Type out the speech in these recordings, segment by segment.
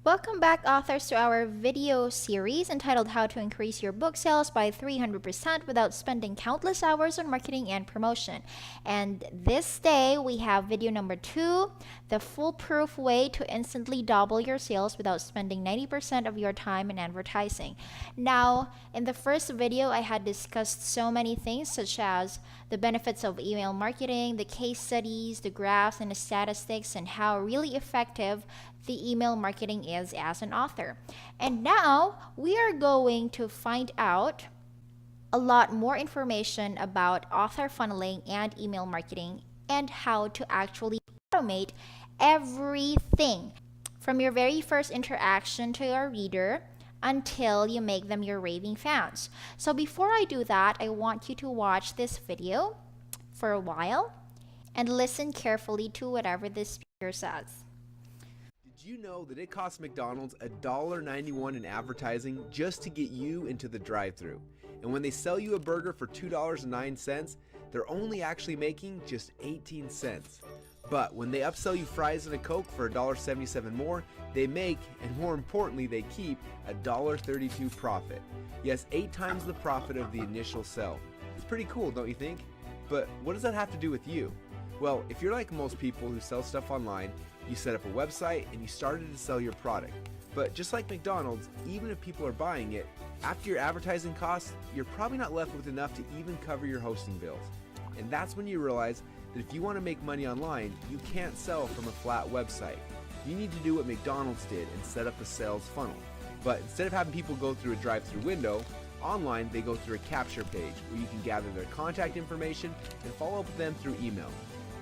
Welcome back, authors, to our video series entitled How to Increase Your Book Sales by 300% Without Spending Countless Hours on Marketing and Promotion. And this day, we have video number 2, the foolproof way to instantly double your sales without spending 90% of your time in advertising. Now, in the first video, I had discussed so many things such as the benefits of email marketing, the case studies, the graphs, and the statistics, and how really effective the email marketing is as an author. And now we are going to find out a lot more information about author funneling and email marketing and how to actually automate everything from your very first interaction to your reader until you make them your raving fans. So before I do that, I want you to watch this video for a while and listen carefully to whatever this speaker says. Did you know that it costs McDonald's $1.91 in advertising just to get you into the drive-thru? And when they sell you a burger for $2.09, they're only actually making just 18 cents. But when they upsell you fries and a Coke for $1.77 more, they make, and more importantly, they keep a $1.32 profit. Yes, 8 times the profit of the initial sell. It's pretty cool, don't you think? But what does that have to do with you? Well, if you're like most people who sell stuff online, you set up a website and you started to sell your product. But just like McDonald's, even if people are buying it, after your advertising costs, you're probably not left with enough to even cover your hosting bills. And that's when you realize that if you want to make money online, you can't sell from a flat website. You need to do what McDonald's did and set up a sales funnel. But instead of having people go through a drive-through window, online they go through a capture page where you can gather their contact information and follow up with them through email.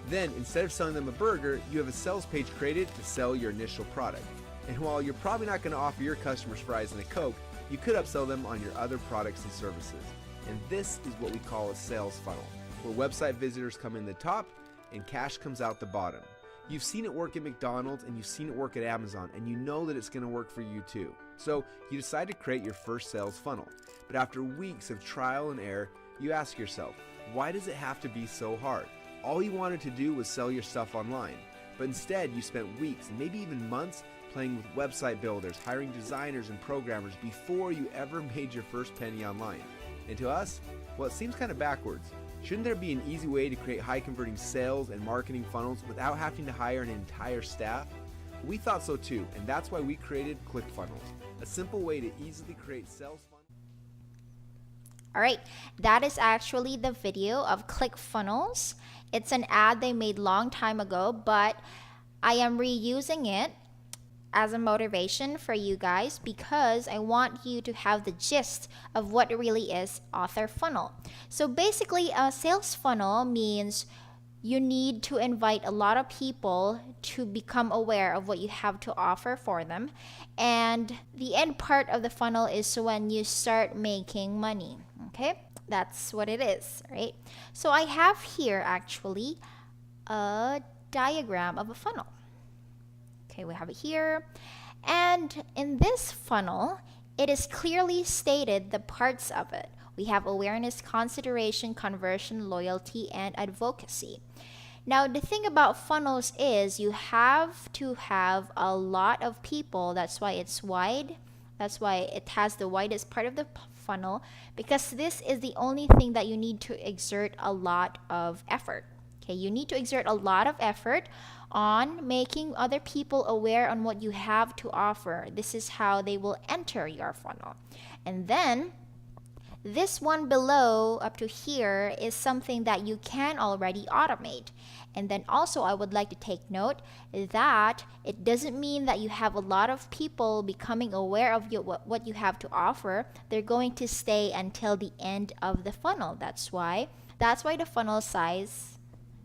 Then, instead of selling them a burger, you have a sales page created to sell your initial product. And while you're probably not going to offer your customers fries and a Coke, you could upsell them on your other products and services. And this is what we call a sales funnel, where website visitors come in the top and cash comes out the bottom. You've seen it work at McDonald's and you've seen it work at Amazon, and you know that it's going to work for you too. So you decide to create your first sales funnel. But after weeks of trial and error, you ask yourself, why does it have to be so hard? All you wanted to do was sell your stuff online, but instead you spent weeks and maybe even months playing with website builders, hiring designers and programmers before you ever made your first penny online. And to us, well, it seems kind of backwards. Shouldn't there be an easy way to create high converting sales and marketing funnels without having to hire an entire staff? We thought so too, and that's why we created ClickFunnels, a simple way to easily create sales funnels. Alright, that is actually the video of ClickFunnels. It's an ad they made long time ago, but I am reusing it as a motivation for you guys because I want you to have the gist of what really is author funnel. So basically, a sales funnel means you need to invite a lot of people to become aware of what you have to offer for them. And the end part of the funnel is when you start making money. Okay, that's what it is, right? So I have here actually a diagram of a funnel. Okay, we have it here. And in this funnel, it is clearly stated the parts of it. We have awareness, consideration, conversion, loyalty, and advocacy. Now, the thing about funnels is you have to have a lot of people. That's why it's wide. That's why it has the widest part of the funnel, because this is the only thing that you need to exert a lot of effort. Okay, you need to exert a lot of effort on making other people aware on what you have to offer. This is how they will enter your funnel. And then this one below up to here is something that you can already automate. And then also I would like to take note that it doesn't mean that you have a lot of people becoming aware of what you have to offer. They're going to stay until the end of the funnel. That's why the funnel size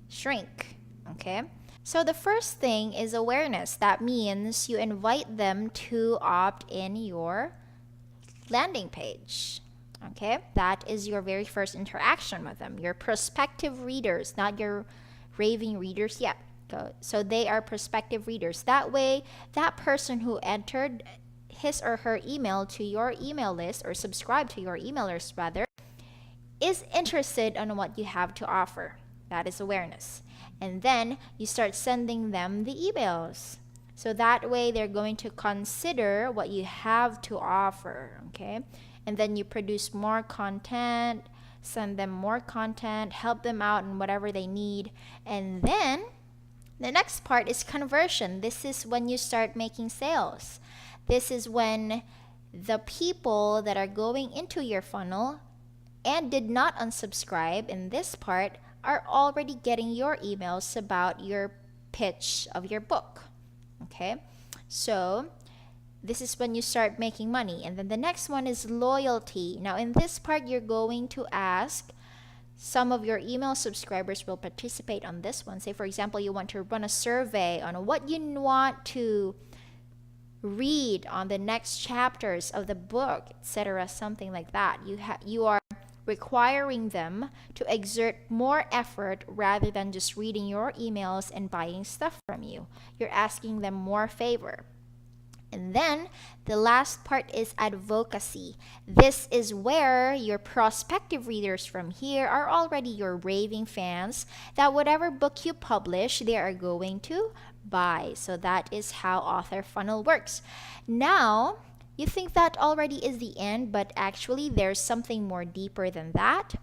shrink. Okay? So the first thing is awareness. That means you invite them to opt in your landing page. Okay, that is your very first interaction with them. Your prospective readers, not your raving readers yet. So they are prospective readers. That way, that person who entered his or her email to your email list, or subscribed to your email list rather, is interested in what you have to offer. That is awareness. And then you start sending them the emails. So that way they're going to consider what you have to offer, okay? And then you produce more content, send them more content, help them out in whatever they need. And then the next part is conversion. This is when you start making sales. This is when the people that are going into your funnel and did not unsubscribe in this part are already getting your emails about your pitch of your book. Okay? So this is when you start making money. And then the next one is loyalty. Now in this part, you're going to ask, some of your email subscribers will participate on this one. Say, for example, you want to run a survey on what you want to read on the next chapters of the book, etc., something like that. You are requiring them to exert more effort rather than just reading your emails and buying stuff from you. You're asking them more favor. And then the last part is advocacy. This is where your prospective readers from here are already your raving fans that whatever book you publish, they are going to buy. So that is how Author Funnel works. Now, you think that already is the end, but actually there's something more deeper than that.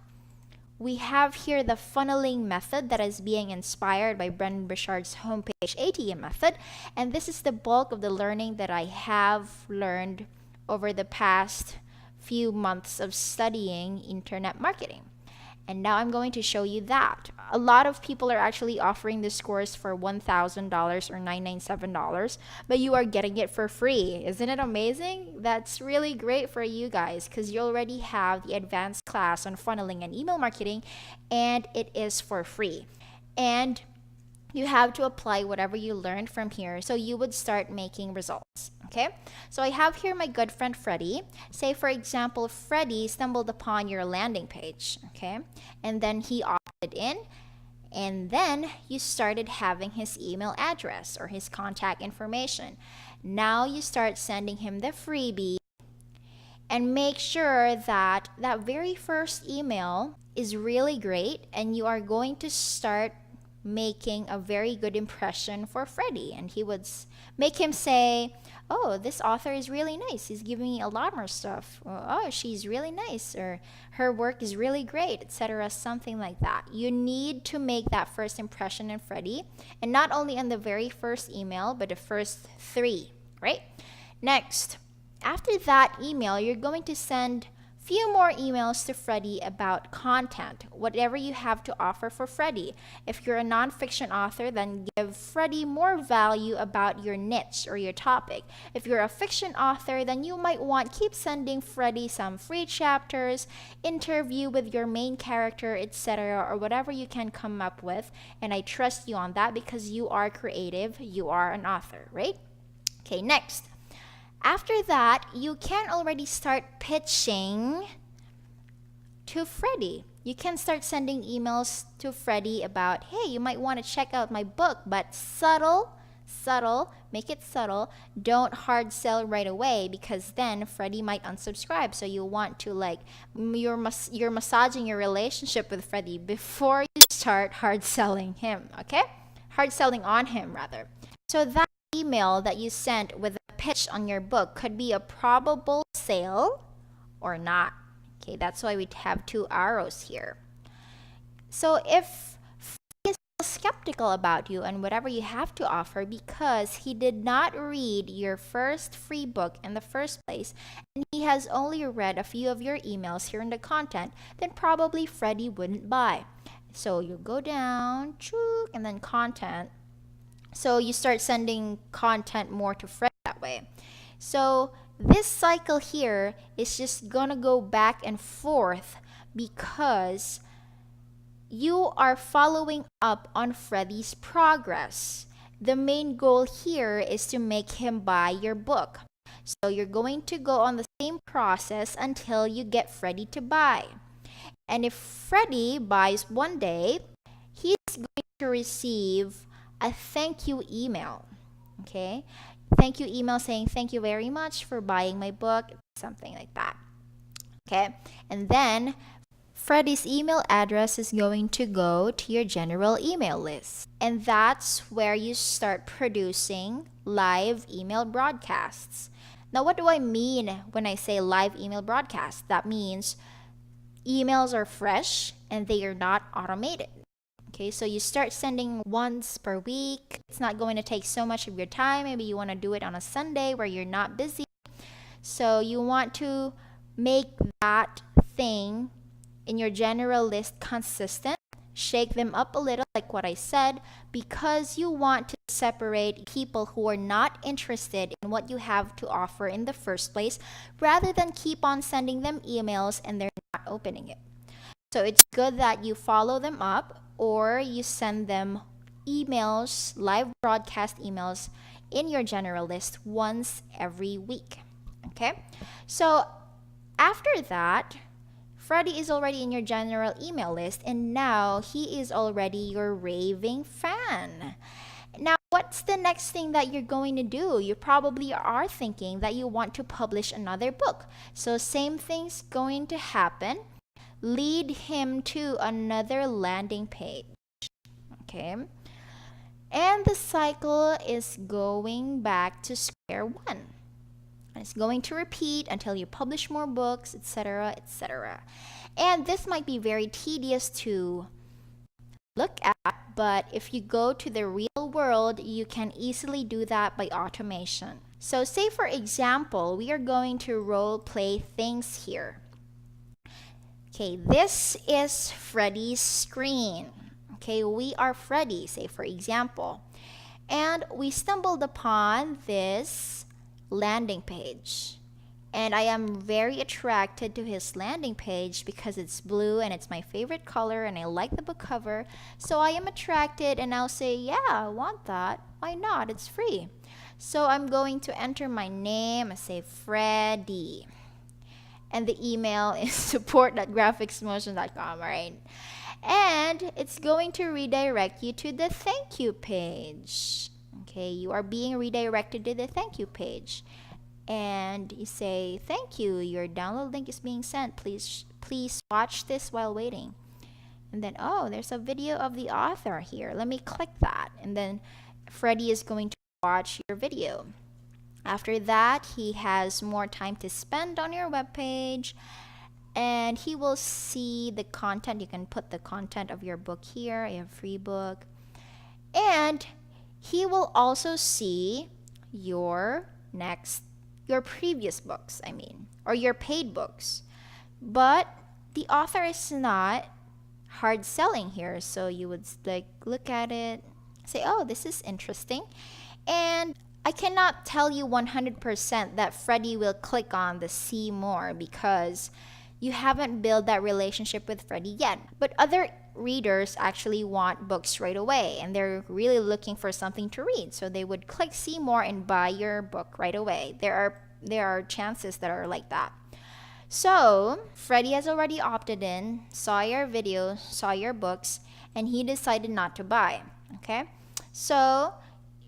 We have here the funneling method that is being inspired by Brendan Burchard's homepage ATM method. And this is the bulk of the learning that I have learned over the past few months of studying internet marketing. And now I'm going to show you that. A lot of people are actually offering this course for $1,000 or $997, but you are getting it for free. Isn't it amazing? That's really great for you guys because you already have the advanced class on funneling and email marketing, and it is for free. And you have to apply whatever you learned from here so you would start making results. Okay, so I have here my good friend Freddie. Say, for example, Freddie stumbled upon your landing page, okay, and then he opted in, and then you started having his email address or his contact information. Now you start sending him the freebie, and make sure that that very first email is really great, and you are going to start making a very good impression for Freddie, and he would make him say, oh, this author is really nice, he's giving me a lot more stuff, or, oh, she's really nice, or her work is really great, etc., something like that. You need to make that first impression in Freddie, and not only on the very first email, but the first 3, right? Next, after that email, you're going to send few more emails to Freddie about content, whatever you have to offer for Freddie. If you're a nonfiction author, then give Freddie more value about your niche or your topic. If you're a fiction author, then you might keep sending Freddie some free chapters, interview with your main character, etc., or whatever you can come up with. And I trust you on that because you are creative, you are an author, right? Okay, next. After that, you can already start pitching to Freddie. You can start sending emails to Freddie about, hey, you might want to check out my book, but subtle, make it subtle. Don't hard sell right away because then Freddie might unsubscribe. So you want to you're massaging your relationship with Freddie before you start hard selling him, okay? Hard selling on him rather. So that email that you sent with pitch on your book could be a probable sale or not. Okay, that's why we have 2 arrows here. So if he is skeptical about you and whatever you have to offer because he did not read your first free book in the first place and he has only read a few of your emails here in the content, then probably Freddie wouldn't buy. So you go down, and then content. So you start sending content more to Freddie that way. So this cycle here is just gonna go back and forth because you are following up on Freddie's progress. The main goal here is to make him buy your book. So you're going to go on the same process until you get Freddie to buy. And if Freddie buys one day, he's going to receive a thank you email, okay? Thank you email saying thank you very much for buying my book, something like that, okay? And then Freddie's email address is going to go to your general email list. And that's where you start producing live email broadcasts. Now, what do I mean when I say live email broadcast? That means emails are fresh and they are not automated. Okay, so you start sending once per week. It's not going to take so much of your time. Maybe you want to do it on a Sunday where you're not busy. So you want to make that thing in your general list consistent. Shake them up a little, like what I said, because you want to separate people who are not interested in what you have to offer in the first place, rather than keep on sending them emails and they're not opening it. So it's good that you follow them up, or you send them emails, live broadcast emails in your general list once every week. Okay? So after that, Freddie is already in your general email list, and now he is already your raving fan. Now, what's the next thing that you're going to do? You probably are thinking that you want to publish another book. So same thing's going to happen. Lead him to another landing page. Okay? And the cycle is going back to square one. And it's going to repeat until you publish more books, etc., etc. And this might be very tedious to look at, but if you go to the real world, you can easily do that by automation. So say, for example, we are going to role play things here. Okay, this is Freddie's screen. Okay, we are Freddie, say for example. And we stumbled upon this landing page. And I am very attracted to his landing page because it's blue and it's my favorite color and I like the book cover. So I am attracted and I'll say, yeah, I want that. Why not? It's free. So I'm going to enter my name. I say Freddie. And the email is support@graphicsmotion.com, right? And it's going to redirect you to the thank you page. Okay, you are being redirected to the thank you page. And you say, thank you, your download link is being sent. Please watch this while waiting. And then, oh, there's a video of the author here. Let me click that. And then Freddie is going to watch your video. After that, he has more time to spend on your webpage, and he will see the content. You can put the content of your book here, a free book. And he will also see your previous books, or your paid books. But the author is not hard selling here, so you would look at it, say, oh, this is interesting. And I cannot tell you 100% that Freddie will click on the see more because you haven't built that relationship with Freddie yet. But other readers actually want books right away and they're really looking for something to read. So they would click see more and buy your book right away. There are chances that are like that. So Freddie has already opted in, saw your video, saw your books, and he decided not to buy. Okay? So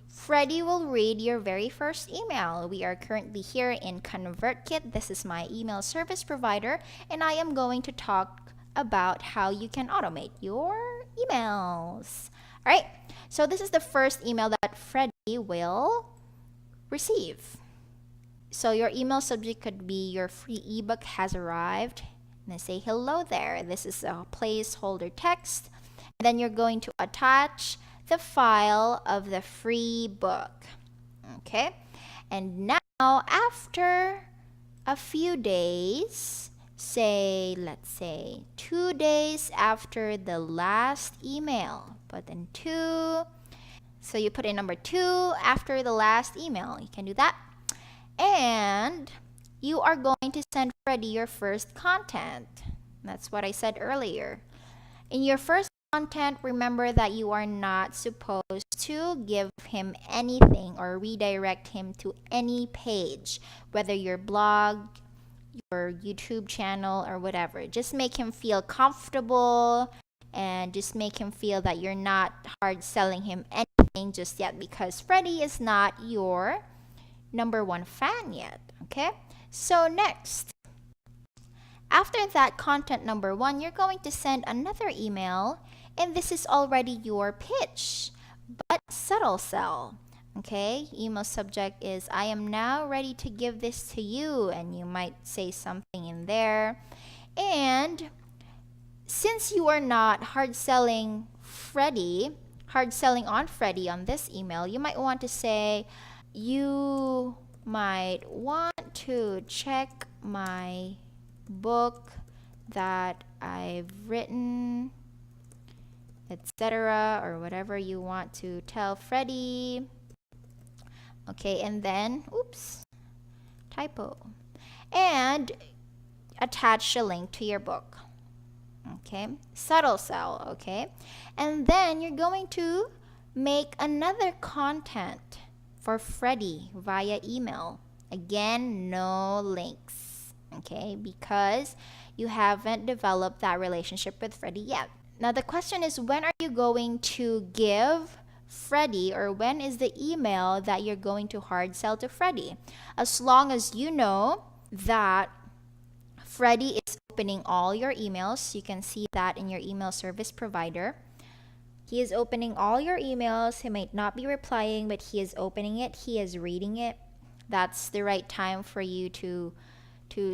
Freddie will read your very first email. We are currently here in ConvertKit. This is my email service provider, and I am going to talk about how you can automate your emails. All right, so this is the first email that Freddie will receive. So your email subject could be your free ebook has arrived. And then say, hello there. This is a placeholder text. And then you're going to attach the file of the free book. Okay? And now, after a few days, let's say 2 days after the last email, put in 2. So you put in number 2 after the last email. You can do that. And you are going to send Freddie your first content. That's what I said earlier. In your first content, remember that you are not supposed to give him anything or redirect him to any page, whether your blog, your YouTube channel, or whatever. Just make him feel comfortable and just make him feel that you're not hard selling him anything just yet, because Freddie is not your #1 fan yet. Okay? So next, After that content number 1, you're going to send another email, and this is already your pitch, but subtle sell. Okay, email subject is I am now ready to give this to you, and you might say something in there. And since you are not hard selling on Freddie on this email, you might want to say you might want to check my book that I've written, etc., or whatever you want to tell Freddie. Okay, and then, oops, typo. And attach a link to your book. Okay, subtle sell, okay? And then you're going to make another content for Freddie via email. Again, no links, okay? Because you haven't developed that relationship with Freddie yet. Now the question is, when are you going to give Freddie, or when is the email that you're going to hard sell to Freddie? As long as you know that Freddie is opening all your emails, you can see that in your email service provider. He is opening all your emails. He might not be replying, but he is opening it. He is reading it. That's the right time for you to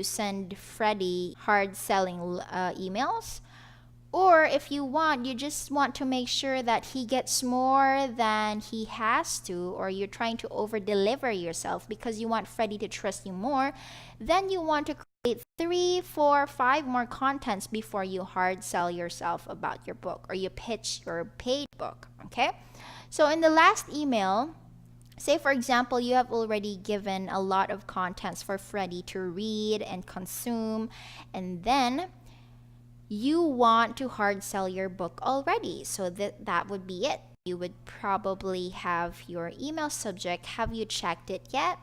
send Freddie hard selling emails. Or if you want, you just want to make sure that he gets more than he has to, or you're trying to over deliver yourself because you want Freddie to trust you more, then you want to create 3, 4, 5 more contents before you hard sell yourself about your book, or you pitch your paid book. Okay, so in the last email, say for example, you have already given a lot of contents for Freddie to read and consume, and then you want to hard sell your book already. So that would be it. You would probably have your email subject, have you checked it yet?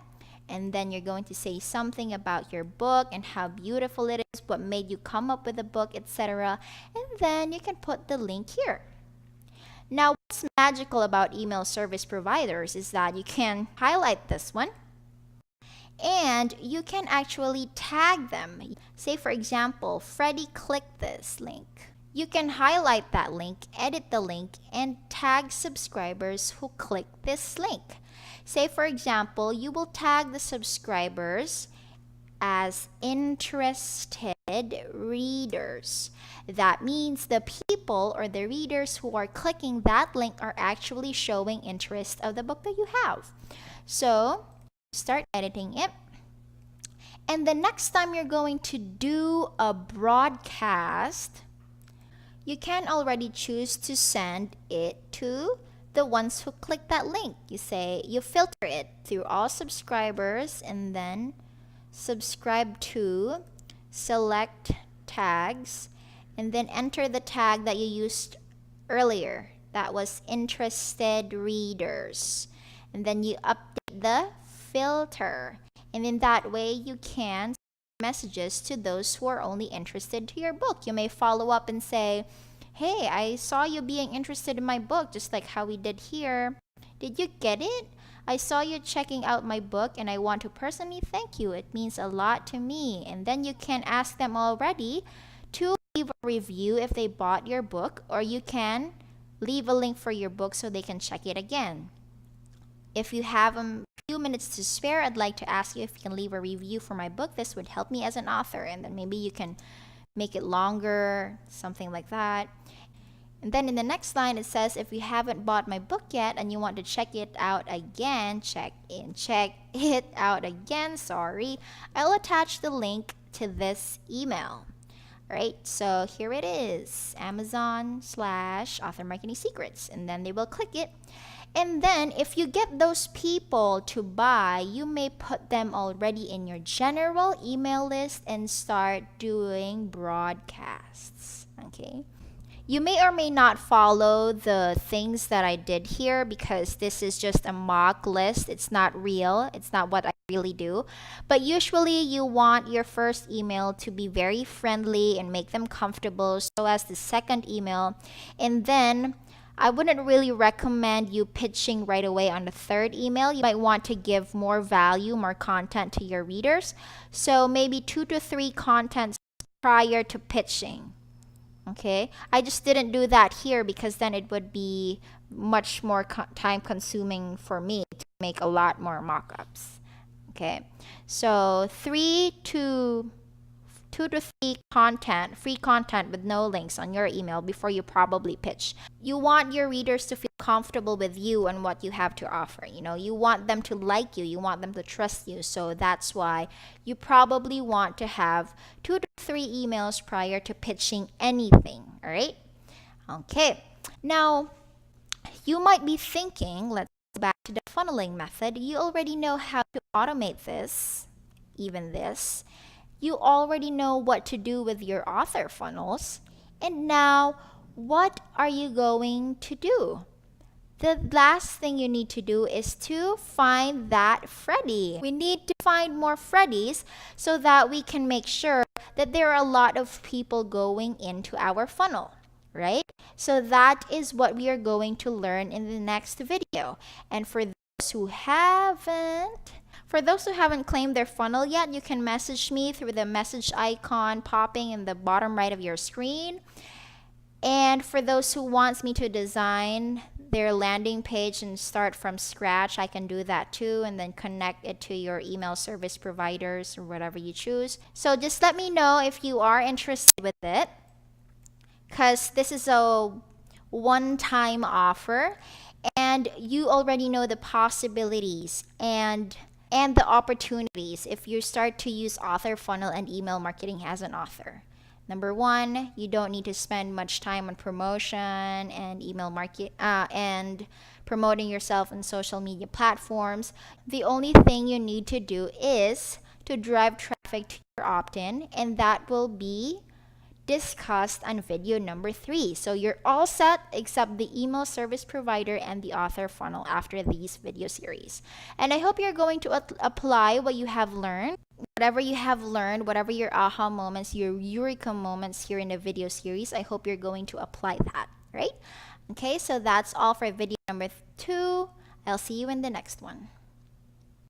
And then you're going to say something about your book and how beautiful it is, what made you come up with the book, etc. And then you can put the link here. Now, what's magical about email service providers is that you can highlight this one, and you can actually tag them. Say for example, Freddie clicked this link. You can highlight that link, edit the link, and tag subscribers who click this link. Say for example, you will tag the subscribers as interested readers. That means the people or the readers who are clicking that link are actually showing interest of the book that you have. So start editing it. And the next time you're going to do a broadcast, you can already choose to send it to the ones who click that link. You filter it through all subscribers, and then subscribe to, select tags, and then enter the tag that you used earlier. That was interested readers. And then you update the filter. And in that way, you can send messages to those who are only interested to your book. You may follow up and say, hey, I saw you being interested in my book, just like how we did here. Did you get it? I saw you checking out my book, and I want to personally thank you. It means a lot to me. And then you can ask them already to leave a review if they bought your book, or you can leave a link for your book so they can check it again. If you have a few minutes to spare, I'd like to ask you if you can leave a review for my book. This would help me as an author, and then maybe you can make it longer, something like that. And then in the next line, it says, if you haven't bought my book yet and you want to check it out again, I'll attach the link to this email. All right, so here it is, Amazon/Author Marketing Secrets, and then they will click it. And then if you get those people to buy, you may put them already in your general email list and start doing broadcasts. Okay. You may or may not follow the things that I did here because this is just a mock list. It's not real. It's not what I really do. But usually you want your first email to be very friendly and make them comfortable, so as the second email. And then I wouldn't really recommend you pitching right away on the third email. You might want to give more value, more content to your readers. So maybe 2 to 3 contents prior to pitching. Okay, I just didn't do that here because then it would be much more time consuming for me to make a lot more mock-ups. Okay, so 2 to 3 free content with no links on your email before you probably pitch. You want your readers to feel comfortable with you and what you have to offer. You want them to like you, you want them to trust you. So that's why you probably want to have 2 to 3 emails prior to pitching anything. All right? Okay. Now, you might be thinking, let's go back to the funneling method. You already know how to automate this, even this. You already know what to do with your author funnels. And now, what are you going to do? The last thing you need to do is to find that Freddy. We need to find more Freddys so that we can make sure that there are a lot of people going into our funnel, right? So that is what we are going to learn in the next video. And for those who haven't claimed their funnel yet, you can message me through the message icon popping in the bottom right of your screen. And for those who wants me to design their landing page and start from scratch, I can do that too, and then connect it to your email service providers or whatever you choose. So just let me know if you are interested with it, because this is a one-time offer and you already know the possibilities and the opportunities if you start to use author funnel and email marketing as an author. Number one, you don't need to spend much time on promotion and email market and promoting yourself on social media platforms. The only thing you need to do is to drive traffic to your opt-in, and that will be discussed on video number 3. So you're all set except the email service provider and the author funnel after these video series. And I hope you're going to apply what you have learned. Whatever you have learned, whatever your aha moments, your eureka moments here in the video series, I hope you're going to apply that, right? Okay, so that's all for video number 2. I'll see you in the next one.